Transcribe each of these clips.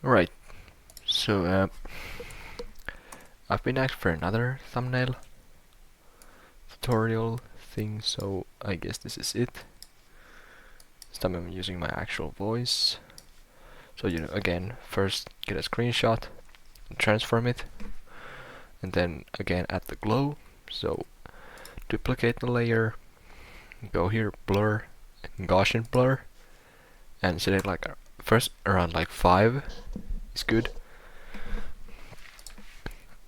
Alright, so I've been asked for another thumbnail tutorial thing, so I guess this is it. This time I'm using my actual voice. So again, first get a screenshot and transform it, and then again add the glow. So duplicate the layer, go here, blur, Gaussian blur, and set it like first around like 5 is good.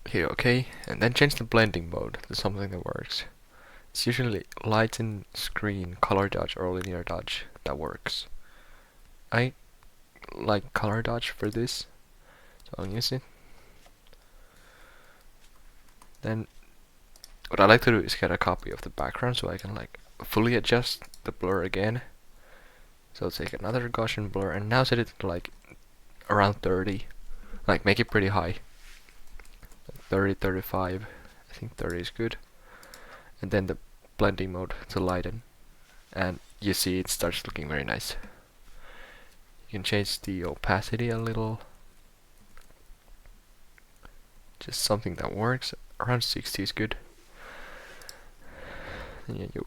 Hit OK, and then change the blending mode to something that works. It's usually lighten, screen, color dodge, or linear dodge that works. I like color dodge for this, so I'll use it. Then what I like to do is get a copy of the background so I can like fully adjust the blur again. So take another Gaussian blur and now set it to like around 30. Like make it pretty high. 30, 35. I think 30 is good. And then the blending mode to lighten. And you see it starts looking very nice. You can change the opacity a little. Just something that works. Around 60 is good. And yeah,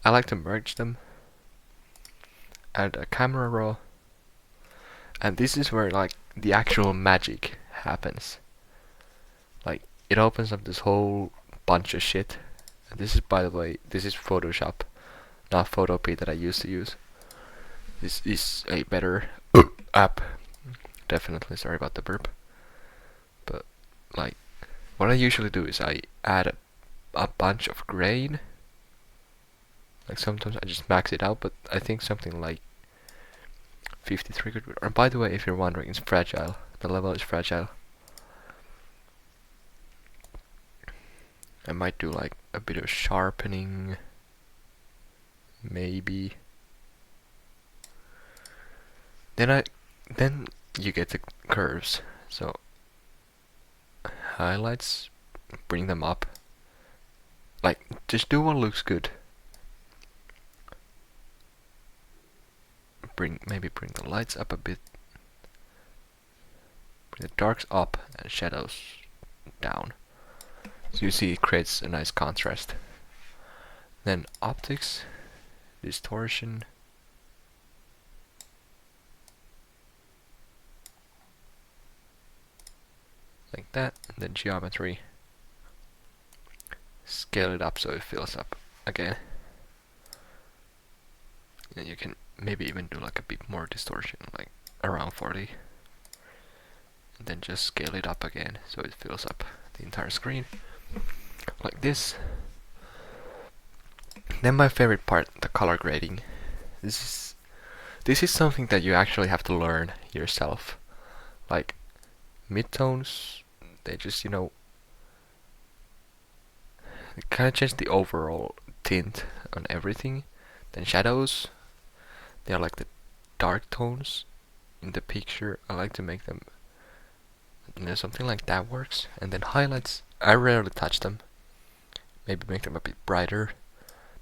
I like to merge them. Add a camera raw. And this is where like the actual magic happens. Like it opens up this whole bunch of shit. And this is, by the way, this is Photoshop, not Photopea that I used to use. This is a better app. Definitely, sorry about the burp. But like what I usually do is I add a bunch of grain. Like sometimes I just max it out, but I think something like 53 could. And by the way, if you're wondering, it's fragile. The level is fragile. I might do like a bit of sharpening, maybe. Then you get the curves. So highlights, bring them up. Like just do what looks good. Maybe bring the lights up a bit. Bring the darks up and shadows down. So you see it creates a nice contrast. Then optics, distortion. Like that, and then geometry. Scale it up so it fills up again. And you can maybe even do like a bit more distortion, like around 40. And then just scale it up again so it fills up the entire screen. Like this. Then my favorite part, the color grading. This is something that you actually have to learn yourself. Like midtones, they just kind of change the overall tint on everything. Then shadows, they are like the dark tones in the picture. I like to make them, something like that works. And then highlights, I rarely touch them. Maybe make them a bit brighter.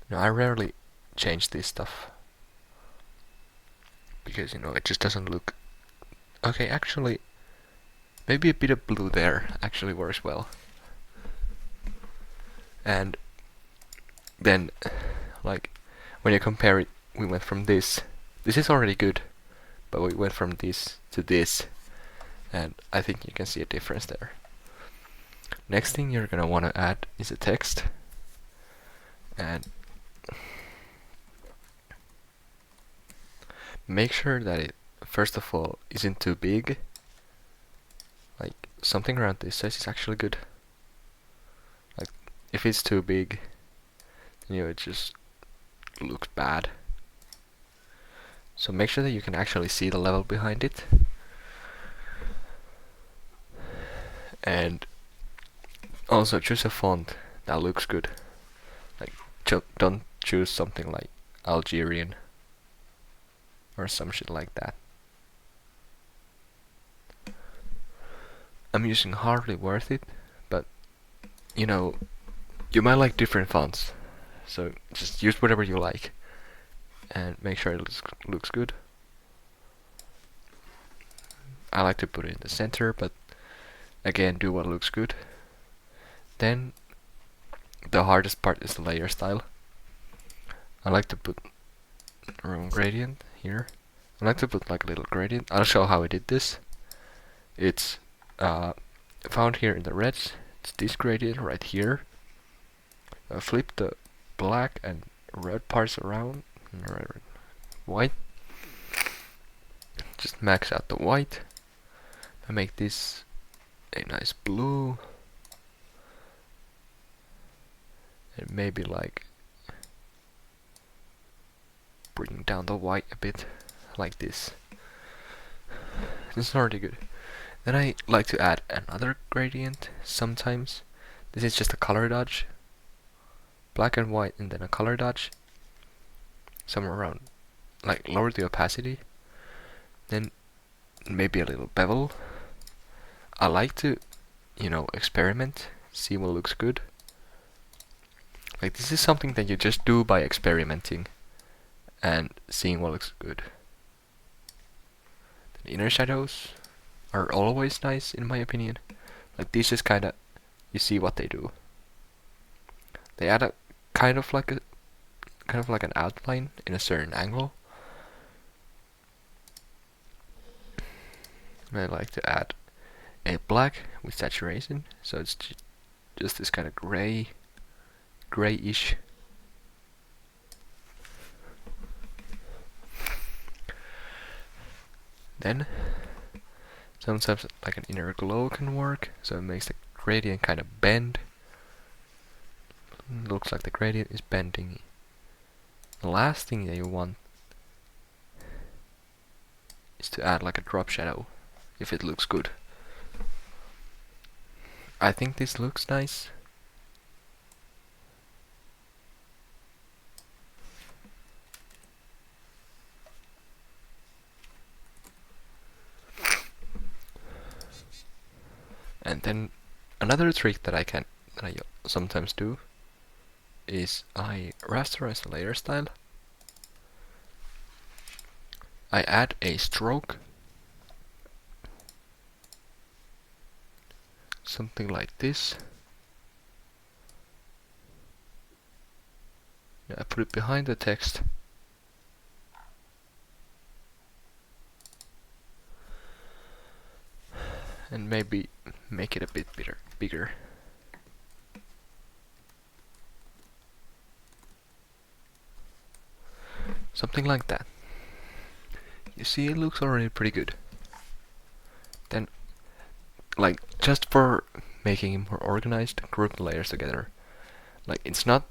I rarely change this stuff because it just doesn't look okay. Actually, maybe a bit of blue there actually works well. And then like when you compare it, we went from this is already good, but we went from this to this, and I think you can see a difference there. Next thing you're gonna want to add is a text, and make sure that it first of all isn't too big. Like something around this size is actually good. Like if it's too big, it just looks bad. So make sure that you can actually see the level behind it. And also choose a font that looks good. Like don't choose something like Algerian or some shit like that. I'm using Hardly Worth It, but you might like different fonts, so just use whatever you like and make sure it looks good. I like to put it in the center, but again, do what looks good. Then the hardest part is the layer style. I like to put room gradient here. I like to put like a little gradient. I'll show how I did this. It's found here in the reds. It's this gradient right here. Flip the black and red parts around. White. Just max out the white. I make this a nice blue. And maybe like bring down the white a bit, like this. This is already good. Then I like to add another gradient sometimes. This is just a color dodge. Black and white and then a color dodge. Somewhere around, like lower the opacity. Then maybe a little bevel. I like to, experiment, see what looks good. Like this is something that you just do by experimenting and seeing what looks good. The inner shadows are always nice in my opinion. Like these just kinda, you see what they do. They add a kind of like an outline in a certain angle. And I like to add a black with saturation, so it's just this kind of grayish. Then sometimes like an inner glow can work, so it makes the gradient kind of bend. Looks like the gradient is bending. The last thing that you want is to add like a drop shadow, if it looks good. I think this looks nice. And then another trick that I sometimes do is I rasterize the layer style. I add a stroke, something like this. I put it behind the text. And maybe make it a bit bigger. Something like that. You see, it looks already pretty good. Then, like, just for making it more organized, group the layers together. Like, it's not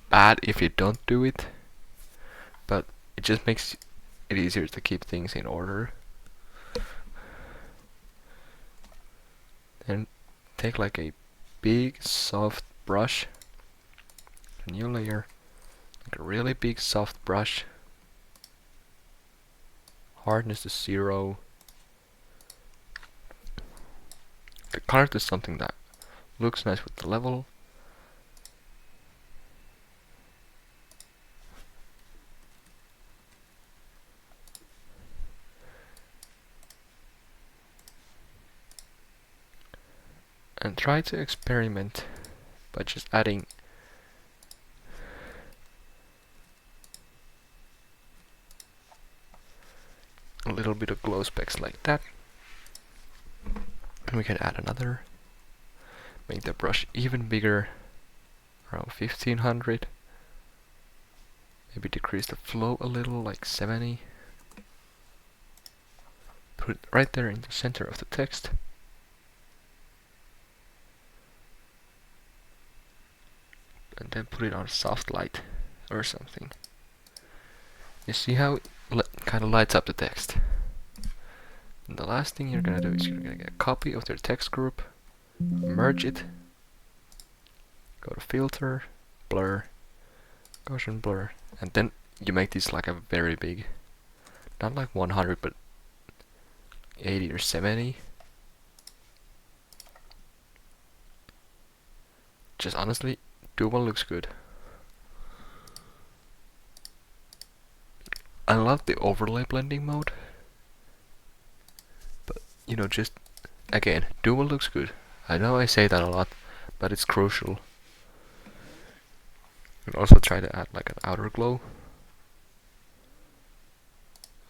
bad if you don't do it, but it just makes it easier to keep things in order. Then take like a big soft brush, a new layer, like a really big soft brush, hardness to 0. The color is something that looks nice with the level. And try to experiment by just adding a little bit of glow specks like that. And we can add another. Make the brush even bigger, around 1500. Maybe decrease the flow a little, like 70. Put it right there in the center of the text. And then put it on soft light or something. You see how it kind of lights up the text. And the last thing you're gonna do is you're gonna get a copy of your text group, merge it, go to filter, blur, Gaussian blur, and then you make this like a very big, not like 100 but 80 or 70. Just honestly, do what looks good. I love the overlay blending mode. you know, just again, do what looks good. I know I say that a lot, but it's crucial. And also try to add like an outer glow.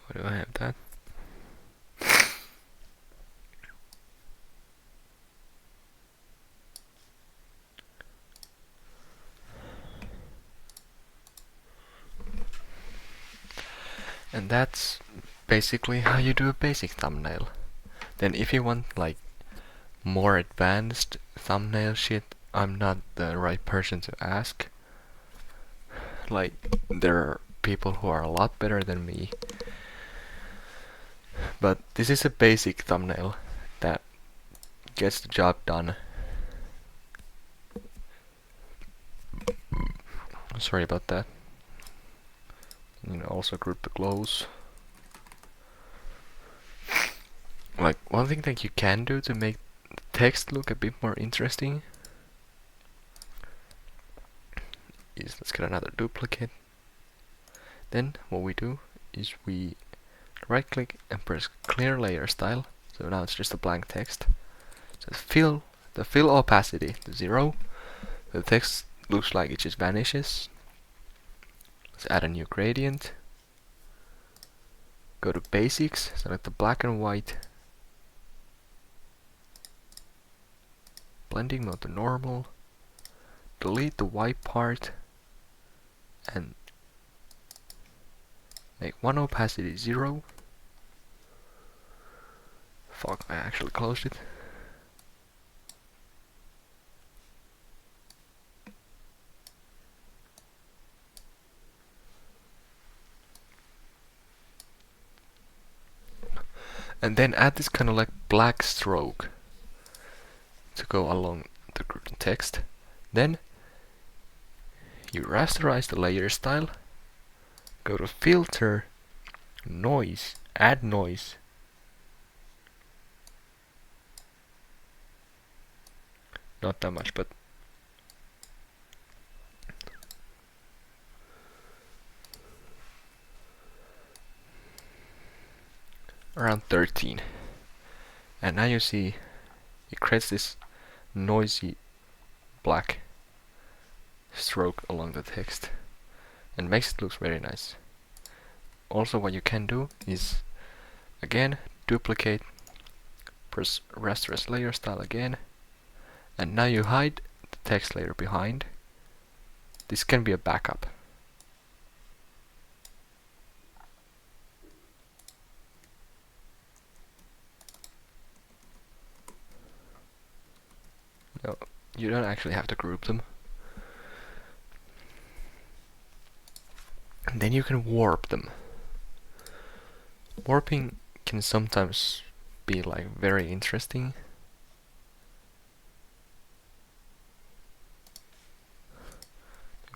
Why do I have that? And that's basically how you do a basic thumbnail. Then if you want like more advanced thumbnail shit, I'm not the right person to ask. Like, there are people who are a lot better than me. But this is a basic thumbnail that gets the job done. Sorry about that. You know, also group the glows. Like, one thing that you can do to make the text look a bit more interesting is, let's get another duplicate. Then what we do is we right click and press clear layer style. So now it's just a blank text. So the fill opacity to 0. The text looks like it just vanishes. Let's add a new gradient. Go to basics, select the black and white. Blending mode to normal. Delete the white part and make one opacity 0. Fuck, I actually closed it. And then add this kind of like black stroke to go along the text. Then you rasterize the layer style, go to filter, noise, add noise. Not that much, but around 13. And now you see it creates this noisy black stroke along the text and makes it look very nice. Also, what you can do is, again, duplicate, press rasterize layer style again, and now you hide the text layer behind. This can be a backup. No, you don't actually have to group them. And then you can warp them. Warping can sometimes be like very interesting.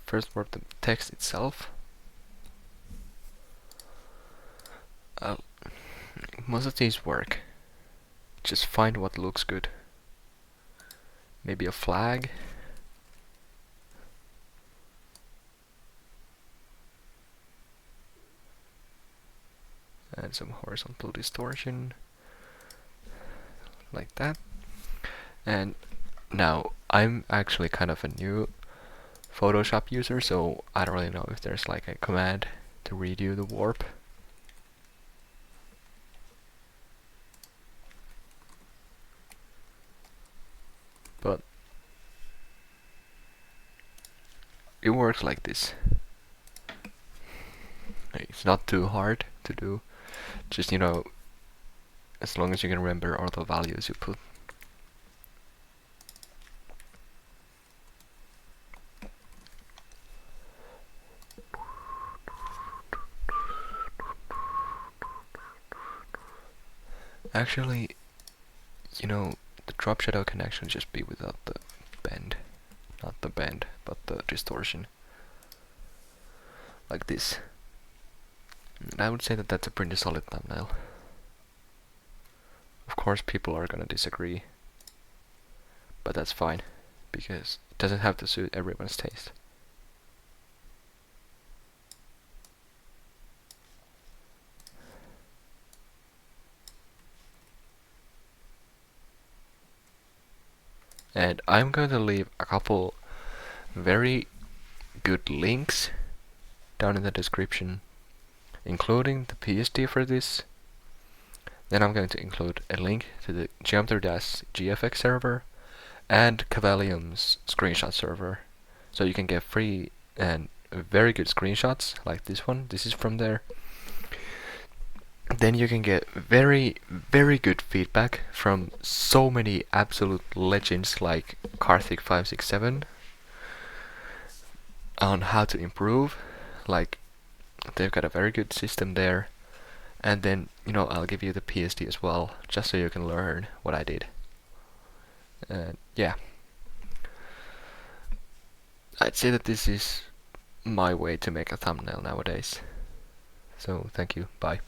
First warp the text itself. Most of these work. Just find what looks good. Maybe a flag. And some horizontal distortion. Like that. And now I'm actually kind of a new Photoshop user, so I don't really know if there's like a command to redo the warp. But it works like this. It's not too hard to do. Just, you know, as long as you can remember all the values you put. Actually, you know, the drop shadow can actually just be without the bend. Not the bend, but the distortion. Like this. And I would say that that's a pretty solid thumbnail. Of course people are gonna disagree. But that's fine, because it doesn't have to suit everyone's taste. And I'm going to leave a couple very good links down in the description, including the PSD for this. Then I'm going to include a link to the Geometry-GFX server and Cavalium's screenshot server, so you can get free and very good screenshots like this one. This is from there. Then you can get very, very good feedback from so many absolute legends like Karthik567 on how to improve. Like, they've got a very good system there. And then, I'll give you the PSD as well, just so you can learn what I did. And yeah, I'd say that this is my way to make a thumbnail nowadays. So thank you, bye.